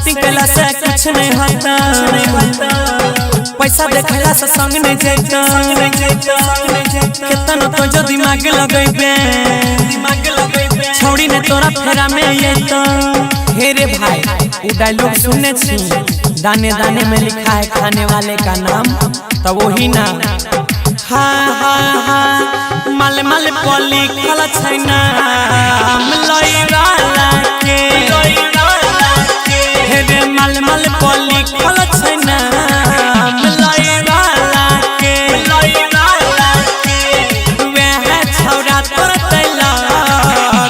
Setting कैला से कुछ नहीं होता, पैसा देखला से संग नहीं जाता, कितना तो जो दिमाग लगैबे छोड़ी ने तोरा फेरा में आइतो। हे रे भाई वो डायलॉग सुनने छी, दाने दाने में लिखा है खाने वाले का नाम, तब वही ना हाँ हाँ हाँ मल मल पली खला छैना लइवाला के, हे रे मल मल पली खला छैना लइवाला के, वह छौरा तोर तैला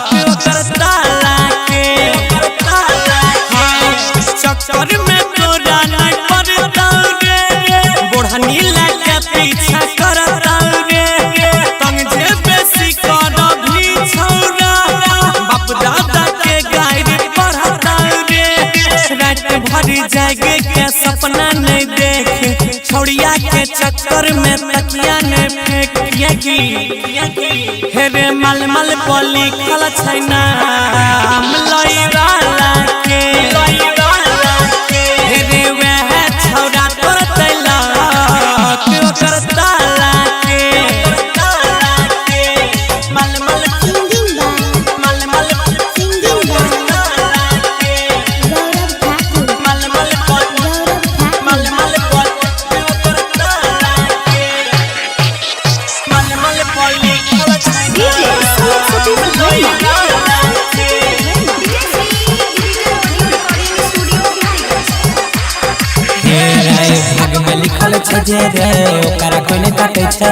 क्यों करता लाके, चक्कर में तोरा नहीं पड़ता रे, बुढ़नी लाके पीछा करता रे, तंग जे बेसी कर भी छौरा, बाप दादा के गायरी पढ़ता रे, रात भरी जागे के सपना नहीं देखे, छौड़िया के चक्कर में तकिया ने फेंकिया की, हे रे मल मल पली खला छैना लइवाला के, हे रे वह छौरा तोर तैला क्यों करता लाके, मल मल मल मल भाग में लिखल छे जे रे ओकरा कोई नहीं काटे छे,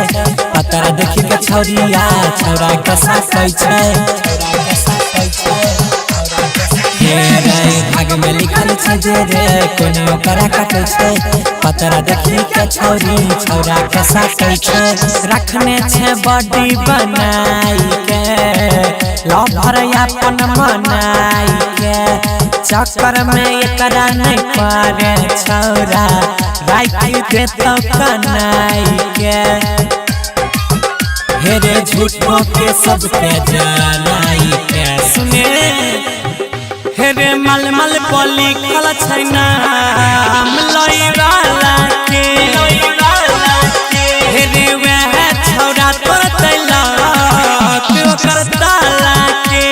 पतरा देखी के छौरिया छौरा के साथ कहै छे, हे रे भाग में लिखल छे जे रे कोई नहीं ओकरा काटे छे, पतरा देखी के छौरी छौरा के साथ कहै छे, रखने छे बॉडी बनाई के लवर अपन मनाई के, चक्कर में एकरा नहीं पारे छौरा राइट दे तो कनाई के, हे रे झूठों के सबके जलाई के, सुने हे रे मल मल पली खला छैना लइवाला के, हे रे वह छौरा तोर तैला क्यों करता लाके,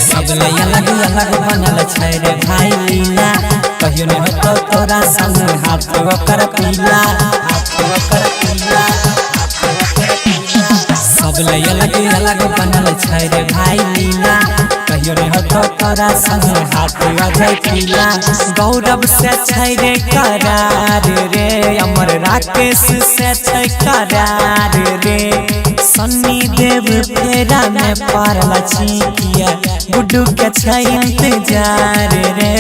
सब अलग अलग बनल छै रे भाई लीला, कहियो नहीं होतो तोरा संग हाथ ओकर पीला, सब अलग अलग बनल छै रे भाई लीला, कहियो नहीं होतो तोरा संग हाथ अजय पीला, गौरव से छै रे करार रे, अमर राकेश से छै करार रे, सन्नी देव फेरा में पारल छिकिया, गुड्डू के छै इंतजार रे,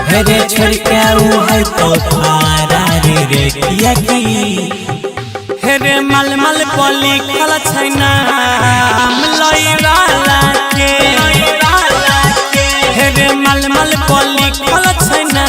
हे रे छोड़ के उ है तो फरार रे किया की, हे रे मल मल पली खला छैना लइवाला के, हे रे मल मल पली खला छैना